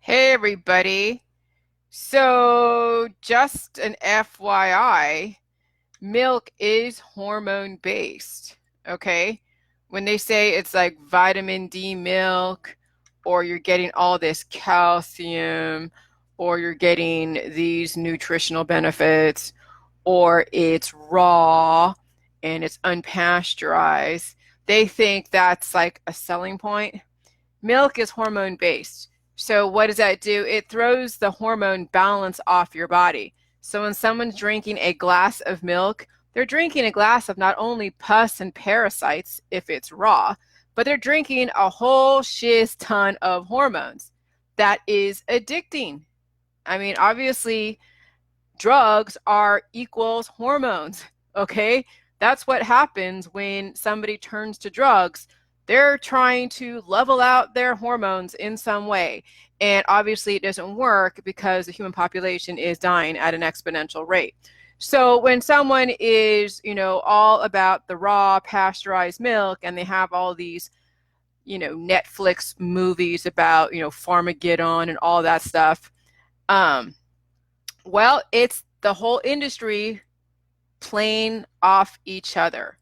Hey everybody. So just an FYI, milk is hormone based. Okay? When they say it's like vitamin D milk, or you're getting all this calcium, or you're getting these nutritional benefits, or it's raw and it's unpasteurized, they think that's like a selling point. Milk is hormone based. So what does that do? It throws the hormone balance off your body. So when someone's drinking a glass of milk, they're drinking a glass of not only pus and parasites if it's raw, but they're drinking a whole shiz ton of hormones. That is addicting. I mean, obviously, drugs are equals hormones. Okay. That's what happens when somebody turns to drugs. They're trying to level out their hormones in some way. And obviously, it doesn't work because the human population is dying at an exponential rate. So when someone is, all about the raw pasteurized milk and they have all these, Netflix movies about, Farmageddon and all that stuff, um, well, it's the whole industry playing off each other.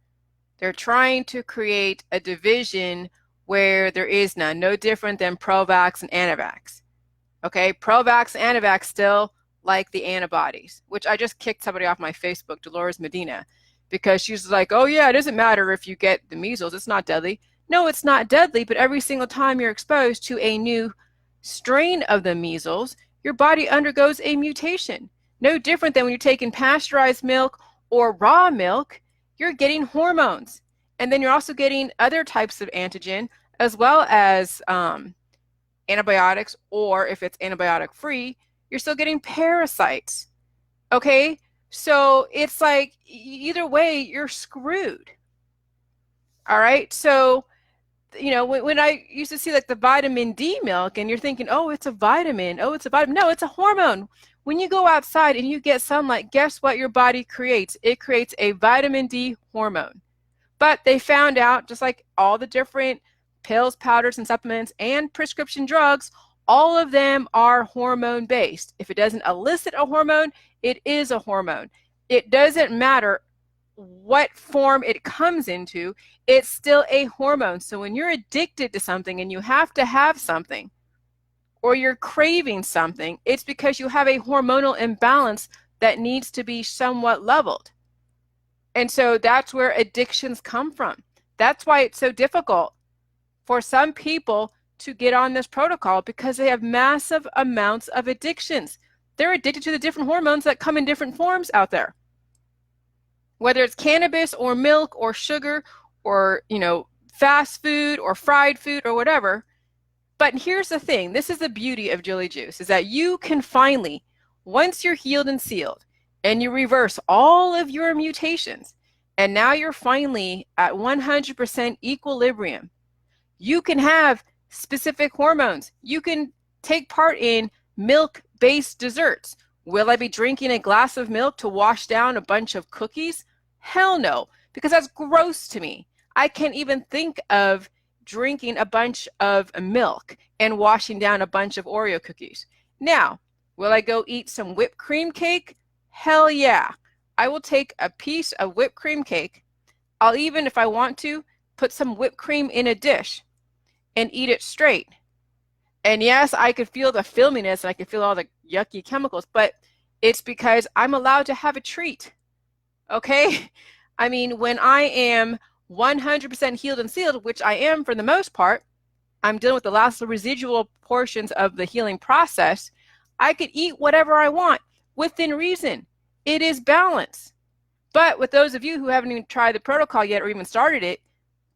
They're trying to create a division where there is none, no different than pro-vax and anti-vax. Okay, pro-vax and anti-vax still like the antibodies, which I just kicked somebody off my Facebook, Dolores Medina, because she's like, oh yeah, it doesn't matter if you get the measles, it's not deadly. No, it's not deadly, but every single time you're exposed to a new strain of the measles, your body undergoes a mutation. No different than when you're taking pasteurized milk or raw milk, you're getting hormones. And then you're also getting other types of antigen as well as antibiotics, or if it's antibiotic free, you're still getting parasites. Okay? So it's like either way, you're screwed. All right? So when I used to see like the vitamin D milk and you're thinking, oh, it's a vitamin. Oh, it's a vitamin. No, it's a hormone. When you go outside and you get sunlight, guess what your body creates? It creates a vitamin D hormone. But they found out, just like all the different pills, powders, and supplements and prescription drugs, all of them are hormone based. If it doesn't elicit a hormone, it is a hormone. It doesn't matter what form it comes into, it's still a hormone. So when you're addicted to something and you have to have something, or you're craving something, it's because you have a hormonal imbalance that needs to be somewhat leveled. And so that's where addictions come from. That's why it's so difficult for some people to get on this protocol, because they have massive amounts of addictions. They're addicted to the different hormones that come in different forms out there, whether it's cannabis or milk or sugar or, fast food or fried food or whatever. But here's the thing. This is the beauty of Jilly Juice, is that you can finally, once you're healed and sealed and you reverse all of your mutations, and now you're finally at 100% equilibrium, you can have specific hormones. You can take part in milk-based desserts. Will I be drinking a glass of milk to wash down a bunch of cookies? Hell no, because that's gross to me. I can't even think of drinking a bunch of milk and washing down a bunch of Oreo cookies. Now, will I go eat some whipped cream cake? Hell yeah. I will take a piece of whipped cream cake. I'll even, if I want to, put some whipped cream in a dish and eat it straight. And yes, I could feel the filminess and I could feel all the yucky chemicals, but it's because I'm allowed to have a treat. Okay? I mean, when I am 100% healed and sealed, which I am for the most part, I'm dealing with the last residual portions of the healing process, I could eat whatever I want within reason. It is balance. But with those of you who haven't even tried the protocol yet or even started it,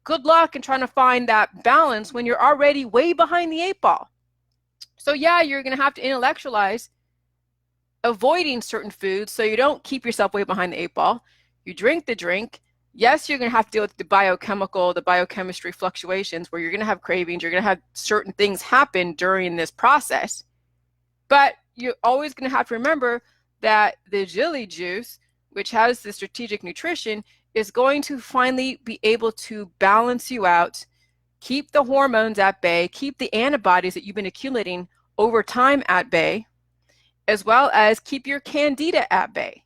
good luck in trying to find that balance when you're already way behind the 8 ball. So yeah, you're going to have to intellectualize avoiding certain foods so you don't keep yourself way behind the 8 ball. You drink the drink. Yes, you're going to have to deal with the biochemistry fluctuations where you're going to have cravings. You're going to have certain things happen during this process. But you're always going to have to remember that the Jilly Juice, which has the strategic nutrition, is going to finally be able to balance you out, keep the hormones at bay, keep the antibodies that you've been accumulating over time at bay, as well as keep your candida at bay.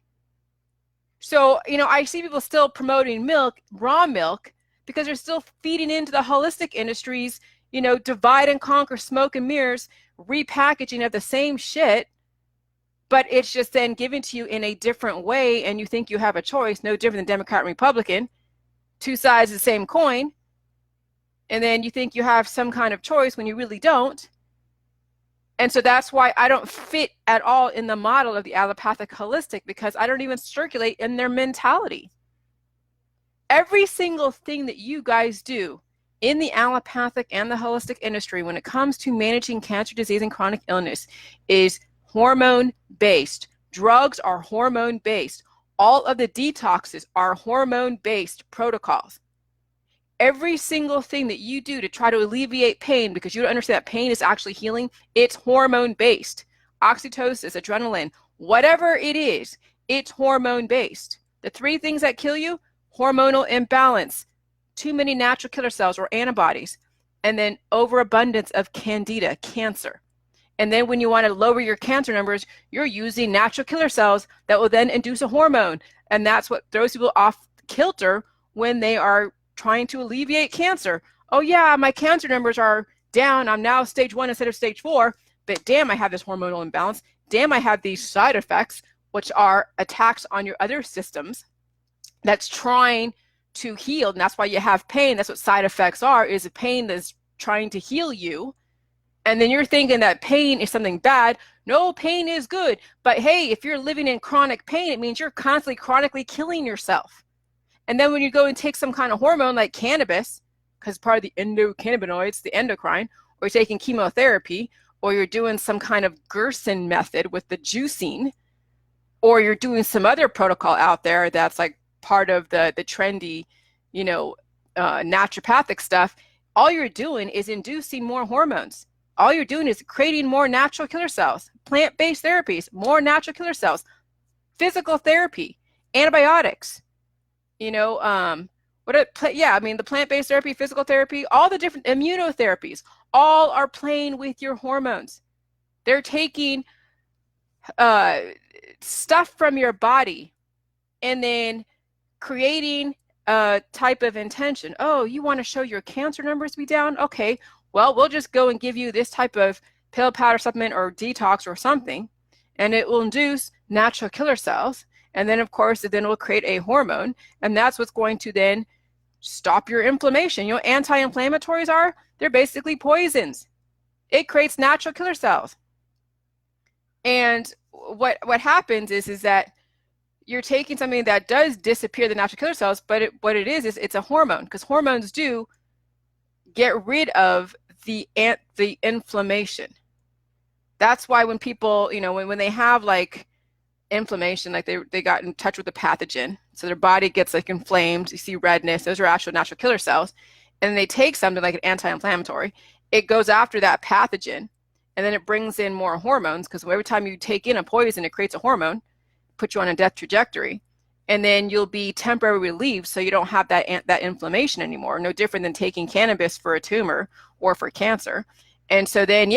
So, I see people still promoting milk, raw milk, because they're still feeding into the holistic industries, divide and conquer, smoke and mirrors, repackaging of the same shit, but it's just then given to you in a different way, and you think you have a choice, no different than Democrat and Republican, two sides of the same coin, and then you think you have some kind of choice when you really don't. And so that's why I don't fit at all in the model of the allopathic holistic, because I don't even circulate in their mentality. Every single thing that you guys do in the allopathic and the holistic industry when it comes to managing cancer, disease, and chronic illness is hormone-based. Drugs are hormone-based. All of the detoxes are hormone-based protocols. Every single thing that you do to try to alleviate pain, because you don't understand that pain is actually healing, it's hormone-based. Oxytocin, adrenaline, whatever it is, it's hormone-based. The three things that kill you: hormonal imbalance, too many natural killer cells or antibodies, and then overabundance of candida, cancer. And then when you want to lower your cancer numbers, you're using natural killer cells that will then induce a hormone. And that's what throws people off kilter when they are trying to alleviate cancer. Oh yeah, my cancer numbers are down. I'm now stage 1 instead of stage 4, but damn, I have this hormonal imbalance. Damn, I have these side effects, which are attacks on your other systems that's trying to heal. And that's why you have pain. That's what side effects are, is a pain that's trying to heal you. And then you're thinking that pain is something bad. No, pain is good. But hey, if you're living in chronic pain, it means you're constantly chronically killing yourself. And then when you go and take some kind of hormone like cannabis, because part of the endocannabinoids, the endocrine, or you're taking chemotherapy, or you're doing some kind of Gerson method with the juicing, or you're doing some other protocol out there that's like part of the trendy, naturopathic stuff, all you're doing is inducing more hormones. All you're doing is creating more natural killer cells. Plant-based therapies, more natural killer cells. Physical therapy, antibiotics. The plant-based therapy, physical therapy, all the different immunotherapies, all are playing with your hormones. They're taking stuff from your body and then creating a type of intention. Oh, you want to show your cancer numbers be down? Okay, well, we'll just go and give you this type of pill, powder, supplement, or detox or something, and it will induce natural killer cells. And then, of course, it will create a hormone, and that's what's going to then stop your inflammation. Anti-inflammatories they're basically poisons. It creates natural killer cells. And what happens is that you're taking something that does disappear the natural killer cells, but what it is it's a hormone, because hormones do get rid of the inflammation. That's why when people, when they have like inflammation, like they got in touch with the pathogen, so their body gets like inflamed, you see redness, those are actual natural killer cells, and then they take something like an anti-inflammatory, it goes after that pathogen, and then it brings in more hormones, because every time you take in a poison, it creates a hormone, put you on a death trajectory, and then you'll be temporarily relieved, so you don't have that inflammation anymore. No different than taking cannabis for a tumor or for cancer. And so then,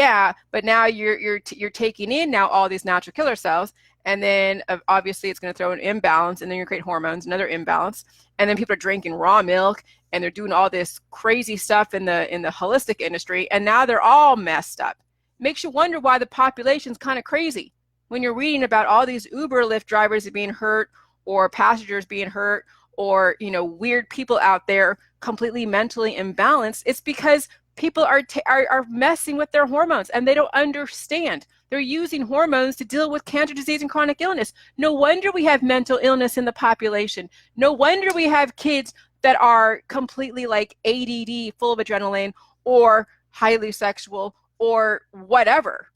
but now you're taking in now all these natural killer cells, and then obviously it's going to throw an imbalance, and then you create hormones, another imbalance, and then people are drinking raw milk, and they're doing all this crazy stuff in the holistic industry, and now they're all messed up. Makes you wonder why the population's kind of crazy when you're reading about all these Uber, Lyft drivers being hurt, or passengers being hurt, or weird people out there completely mentally imbalanced. It's because people are messing with their hormones, and they don't understand. They're using hormones to deal with cancer, disease, and chronic illness. No wonder we have mental illness in the population. No wonder we have kids that are completely like ADD, full of adrenaline, or highly sexual, or whatever,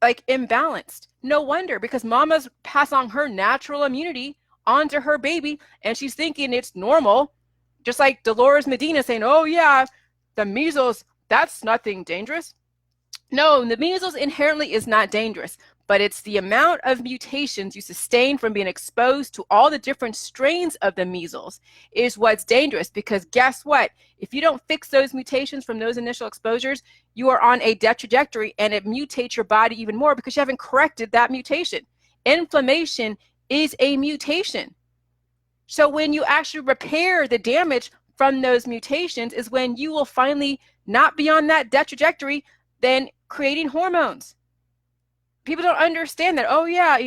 like imbalanced. No wonder, because mama's pass on her natural immunity onto her baby, and she's thinking it's normal. Just like Dolores Medina saying, oh yeah, the measles, that's nothing dangerous. No, the measles inherently is not dangerous, but it's the amount of mutations you sustain from being exposed to all the different strains of the measles is what's dangerous. Because guess what? If you don't fix those mutations from those initial exposures, you are on a death trajectory, and it mutates your body even more because you haven't corrected that mutation. Inflammation is a mutation. So when you actually repair the damage from those mutations is when you will finally not be on that death trajectory, then creating hormones. People don't understand that. Oh yeah,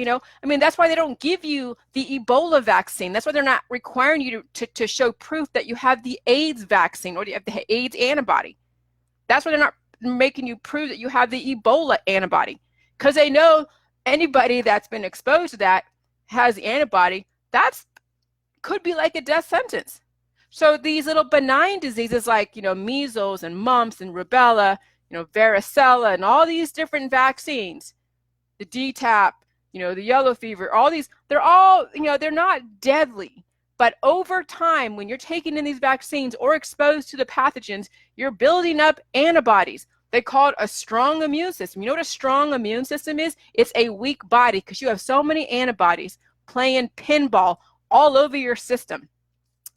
that's why they don't give you the Ebola vaccine. That's why they're not requiring you to show proof that you have the AIDS vaccine or you have the AIDS antibody. That's why they're not making you prove that you have the Ebola antibody, because they know anybody that's been exposed to that has the antibody. That's could be like a death sentence. So these little benign diseases like, measles and mumps and rubella, varicella and all these different vaccines, the DTaP, the yellow fever, all these, they're all, they're not deadly. But over time, when you're taking in these vaccines or exposed to the pathogens, you're building up antibodies. They call it a strong immune system. You know what a strong immune system is? It's a weak body because you have so many antibodies playing pinball all over your system.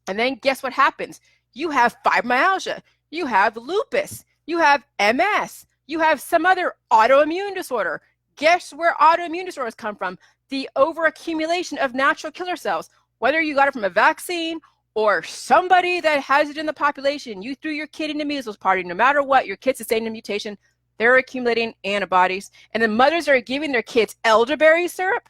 And then guess what happens? You have fibromyalgia, you have lupus, you have MS, you have some other autoimmune disorder. Guess where autoimmune disorders come from? The overaccumulation of natural killer cells. Whether you got it from a vaccine or somebody that has it in the population, you threw your kid in the measles party, no matter what, your kid's sustaining a mutation, they're accumulating antibodies. And the mothers are giving their kids elderberry syrup.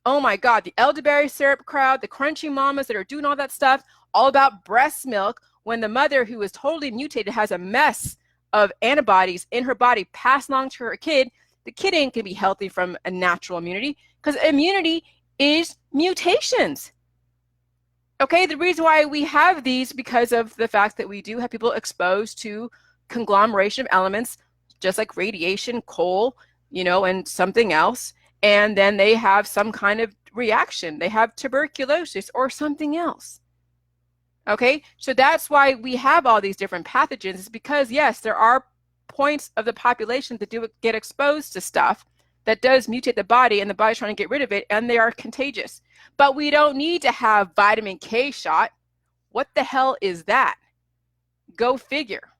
Oh my God, the elderberry syrup crowd, the crunchy mamas that are doing all that stuff, all about breast milk, when the mother who is totally mutated has a mess of antibodies in her body passed along to her kid. The kid ain't gonna be healthy from a natural immunity, because immunity is mutations. Okay, the reason why we have these because of the fact that we do have people exposed to conglomeration of elements, just like radiation, coal, and something else. And then they have some kind of reaction. They have tuberculosis or something else. Okay, so that's why we have all these different pathogens. It's because, yes, there are points of the population that do get exposed to stuff that does mutate the body, and the body's trying to get rid of it, and they are contagious. But we don't need to have vitamin K shot. What the hell is that? Go figure.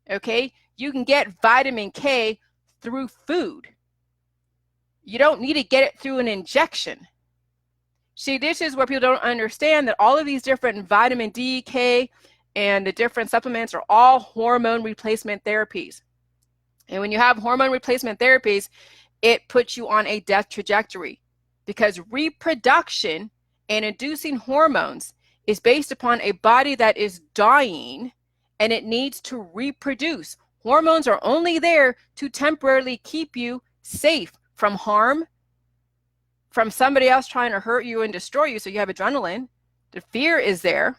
Okay, you can get vitamin K through food. You don't need to get it through an injection. See, this is where people don't understand that all of these different vitamin D, K, and the different supplements are all hormone replacement therapies. And when you have hormone replacement therapies, it puts you on a death trajectory, because reproduction and inducing hormones is based upon a body that is dying and it needs to reproduce. Hormones are only there to temporarily keep you safe from harm, from somebody else trying to hurt you and destroy you, so you have adrenaline. The fear is there.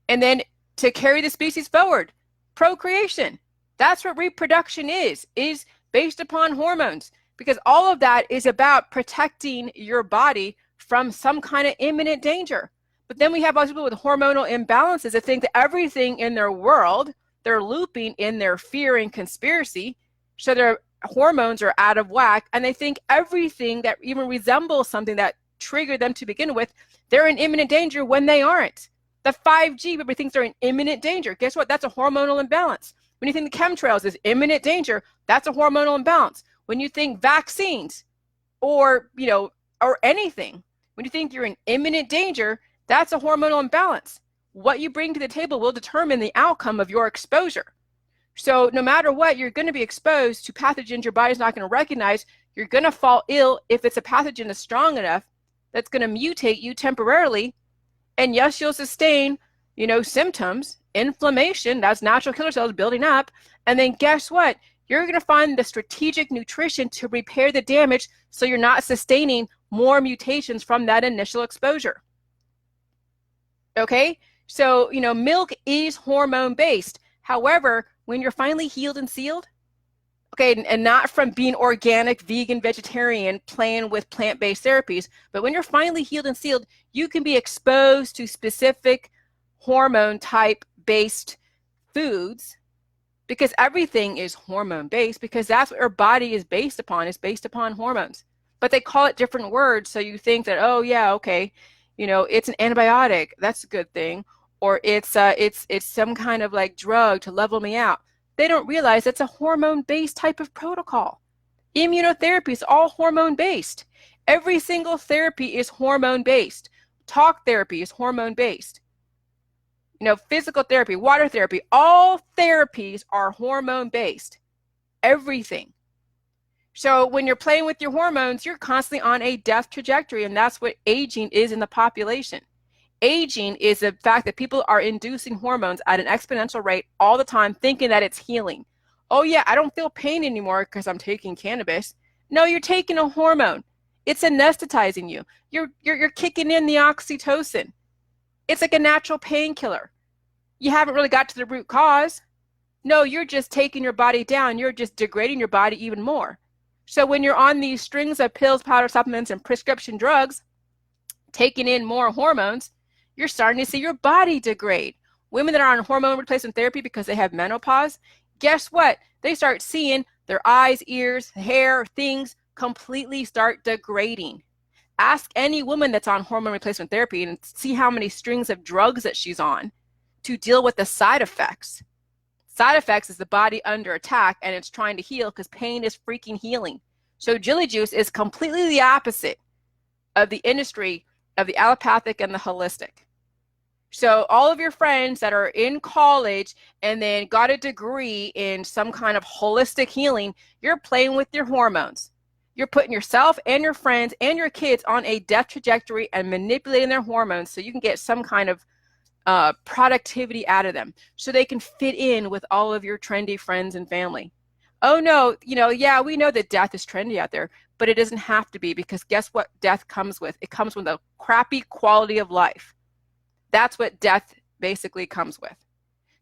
And then to carry the species forward, procreation. That's what reproduction is based upon hormones, because all of that is about protecting your body from some kind of imminent danger. But then we have all people with hormonal imbalances that think that everything in their world, they're looping in their fear and conspiracy, so their hormones are out of whack, and they think everything that even resembles something that triggered them to begin with, they're in imminent danger when they aren't. The 5G, everybody thinks they're in imminent danger. Guess what? That's a hormonal imbalance. When you think the chemtrails is imminent danger, that's a hormonal imbalance. When you think vaccines or anything, when you think you're in imminent danger, that's a hormonal imbalance. What you bring to the table will determine the outcome of your exposure. So no matter what, you're going to be exposed to pathogens your body's not going to recognize. You're going to fall ill if it's a pathogen that's strong enough that's going to mutate you temporarily. And yes, you'll sustain, symptoms, inflammation, that's natural killer cells building up. And then guess what? You're going to find the strategic nutrition to repair the damage so you're not sustaining more mutations from that initial exposure. Okay? So, milk is hormone-based. However, when you're finally healed and sealed, okay, and not from being organic, vegan, vegetarian, playing with plant-based therapies, but when you're finally healed and sealed, you can be exposed to specific hormone type-based foods, because everything is hormone-based, because that's what our body is based upon hormones. but they call it different words. So you think that, oh yeah, okay, it's an antibiotic. That's a good thing. Or it's some kind of like drug to level me out. They don't realize it's a hormone-based type of protocol. Immunotherapy is all hormone-based. Every single therapy is hormone-based. Talk therapy is hormone-based. Physical therapy, water therapy, all therapies are hormone-based. Everything. So when you're playing with your hormones, you're constantly on a death trajectory, and that's what aging is in the population. Aging is the fact that people are inducing hormones at an exponential rate all the time, thinking that it's healing. Oh yeah, I don't feel pain anymore because I'm taking cannabis. No, you're taking a hormone. It's anesthetizing you. You're kicking in the oxytocin. It's like a natural painkiller. You haven't really got to the root cause. No, you're just taking your body down. You're just degrading your body even more. So when you're on these strings of pills, powder, supplements, and prescription drugs, taking in more hormones, you're starting to see your body degrade. Women that are on hormone replacement therapy because they have menopause, guess what? They start seeing their eyes, ears, hair, things completely start degrading. Ask any woman that's on hormone replacement therapy and see how many strings of drugs that she's on to deal with the side effects. Side effects is the body under attack and it's trying to heal because pain is freaking healing. So Jilly Juice is completely the opposite of the industry of the allopathic and the holistic. So all of your friends that are in college and then got a degree in some kind of holistic healing, you're playing with your hormones. You're putting yourself and your friends and your kids on a death trajectory and manipulating their hormones so you can get some kind of productivity out of them so they can fit in with all of your trendy friends and family. Oh no, yeah, we know that death is trendy out there, but it doesn't have to be, because guess what death comes with? It comes with a crappy quality of life. That's what death basically comes with.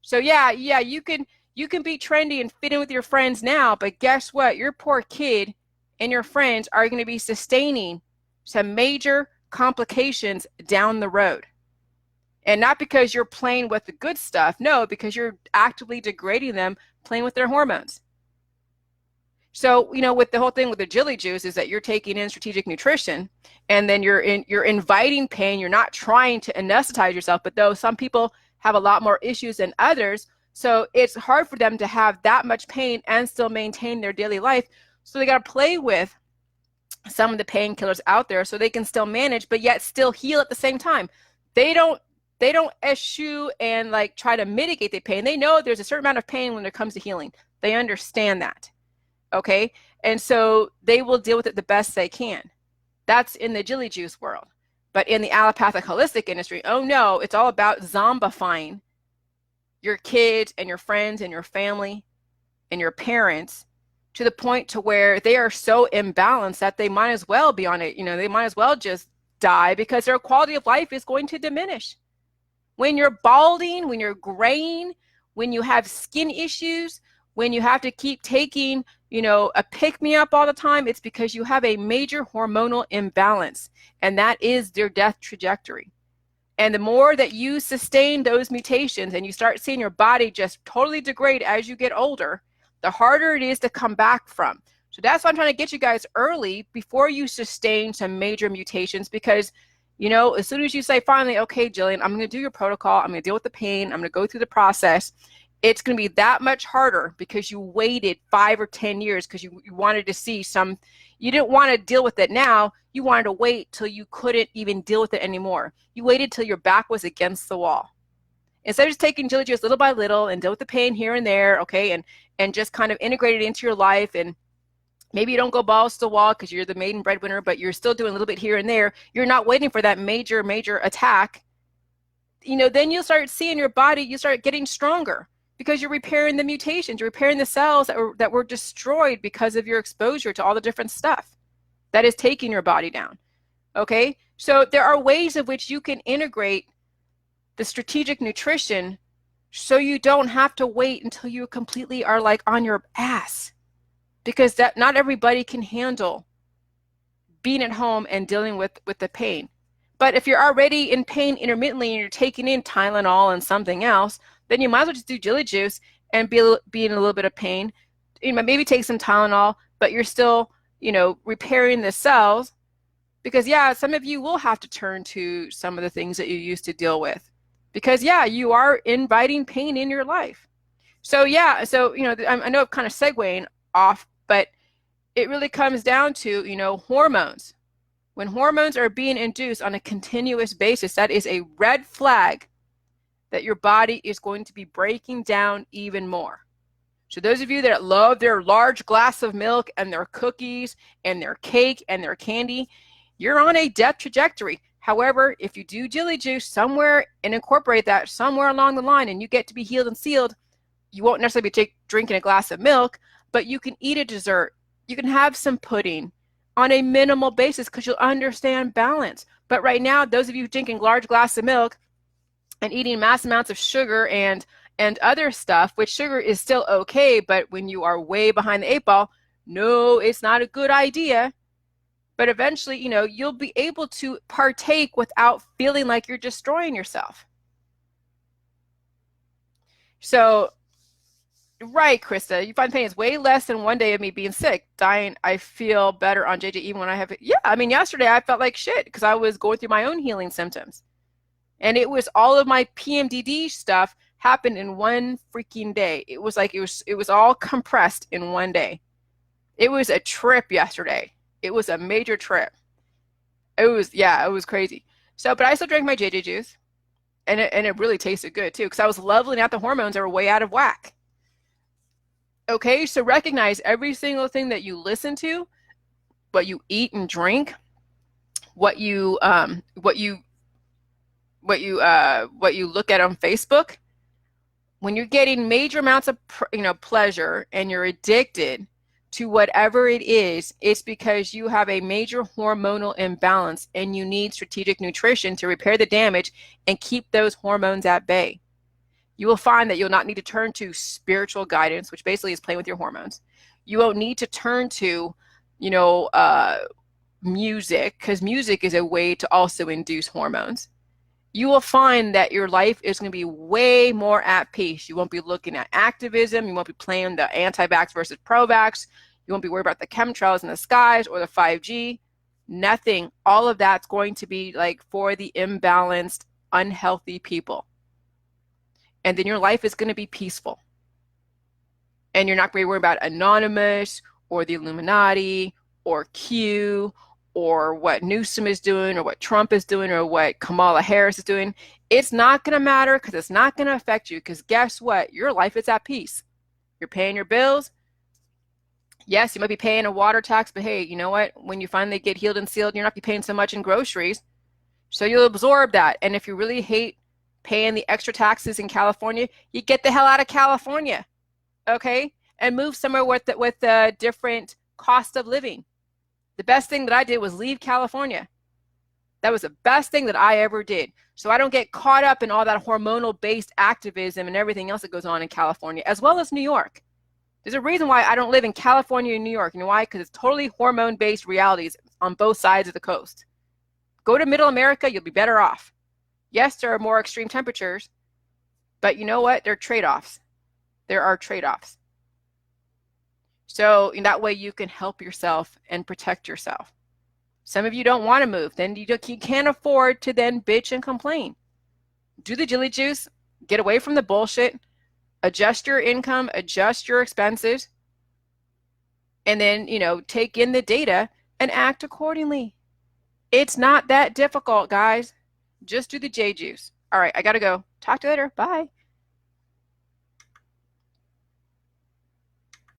So yeah, you can be trendy and fit in with your friends now, but guess what? Your poor kid and your friends are going to be sustaining some major complications down the road. And not because you're playing with the good stuff, no, because you're actively degrading them, playing with their hormones. So, with the whole thing with the Jilly Juice is that you're taking in strategic nutrition and then you're inviting pain. You're not trying to anesthetize yourself, but though some people have a lot more issues than others, so it's hard for them to have that much pain and still maintain their daily life. So they got to play with some of the painkillers out there so they can still manage, but yet still heal at the same time. They don't eschew and like try to mitigate the pain. They know there's a certain amount of pain when it comes to healing. They understand that. Okay. And so they will deal with it the best they can. That's in the Jilly Juice world. But in the allopathic holistic industry, oh no, it's all about zombifying your kids and your friends and your family and your parents to the point to where they are so imbalanced that they might as well be on it. They might as well just die because their quality of life is going to diminish. When you're balding, when you're graying, when you have skin issues, when you have to keep taking, a pick-me-up all the time, it's because you have a major hormonal imbalance, and that is their death trajectory. And the more that you sustain those mutations and you start seeing your body just totally degrade as you get older, the harder it is to come back from. So that's why I'm trying to get you guys early before you sustain some major mutations, because as soon as you say, finally, okay, Jillian, I'm going to do your protocol, I'm going to deal with the pain, I'm going to go through the process, it's going to be that much harder because you waited 5 or 10 years because you wanted to see you didn't want to deal with it now. You wanted to wait till you couldn't even deal with it anymore. You waited till your back was against the wall. Instead of just taking Jilly Juice little by little and deal with the pain here and there, okay, and just kind of integrate it into your life, and maybe you don't go balls to the wall because you're the maiden breadwinner, but you're still doing a little bit here and there. You're not waiting for that major attack. Then you'll start seeing your body, you start getting stronger because you're repairing the mutations, you're repairing the cells that were destroyed because of your exposure to all the different stuff that is taking your body down. Okay? So there are ways of which you can integrate the strategic nutrition so you don't have to wait until you completely are like on your ass, because that not everybody can handle being at home and dealing with the pain. But if you're already in pain intermittently and you're taking in Tylenol and something else, then you might as well just do Jilly Juice and be in a little bit of pain. Maybe take some Tylenol, but you're still, repairing the cells. Because yeah, some of you will have to turn to some of the things that you used to deal with. Because yeah, you are inviting pain in your life. So yeah, so I know I'm kind of segueing off, but it really comes down to, hormones. When hormones are being induced on a continuous basis, that is a red flag that your body is going to be breaking down even more. So those of you that love their large glass of milk and their cookies and their cake and their candy, you're on a death trajectory. However, if you do jelly juice somewhere and incorporate that somewhere along the line and you get to be healed and sealed, you won't necessarily be drinking a glass of milk, but you can eat a dessert. You can have some pudding on a minimal basis because you'll understand balance. But right now, those of you drinking large glass of milk and eating mass amounts of sugar and other stuff, which sugar is still okay, but when you are way behind the eight ball, no, it's not a good idea. But eventually, you'll be able to partake without feeling like you're destroying yourself. So, right, Krista, you find pain is way less than one day of me being sick. Dying, I feel better on JJ even when I have it. Yeah, I mean, yesterday I felt like shit because I was going through my own healing symptoms. And it was all of my PMDD stuff happened in one freaking day. It was like it was all compressed in one day. It was a trip yesterday. It was a major trip. It was crazy. So, but I still drank my JJ juice, and it really tasted good too because I was leveling out the hormones that were way out of whack. Okay, so recognize every single thing that you listen to, what you eat and drink, what you look at on Facebook. When you're getting major amounts of pleasure and you're addicted to whatever it is, it's because you have a major hormonal imbalance and you need strategic nutrition to repair the damage and keep those hormones at bay. You will find that you'll not need to turn to spiritual guidance, which basically is playing with your hormones. You won't need to turn to, music, because music is a way to also induce hormones. You will find that your life is going to be way more at peace. You won't be looking at activism. You won't be playing the anti-vax versus pro-vax. You won't be worried about the chemtrails in the skies or the 5G. Nothing. All of that's going to be like for the imbalanced, unhealthy people. And then your life is going to be peaceful. And you're not going to be worried about Anonymous or the Illuminati or Q or what Newsom is doing or what Trump is doing or what Kamala Harris is doing. It's not going to matter because it's not going to affect you because guess what? Your life is at peace. You're paying your bills. Yes, you might be paying a water tax, but hey, you know what? When you finally get healed and sealed, you're not be paying so much in groceries. So you'll absorb that. And if you really hate paying the extra taxes in California, you get the hell out of California, okay? And move somewhere with a different cost of living. The best thing that I did was leave California. That was the best thing that I ever did. So I don't get caught up in all that hormonal-based activism and everything else that goes on in California, as well as New York. There's a reason why I don't live in California and New York. You know why? Because it's totally hormone-based realities on both sides of the coast. Go to Middle America, you'll be better off. Yes, there are more extreme temperatures, but you know what? There are trade-offs. There are trade-offs. So in that way you can help yourself and protect yourself. Some of you don't want to move. Then you can't afford to then bitch and complain. Do the jelly juice. Get away from the bullshit. Adjust your income. Adjust your expenses. And then, take in the data and act accordingly. It's not that difficult, guys. Just do the J juice. All right, I got to go. Talk to you later. Bye.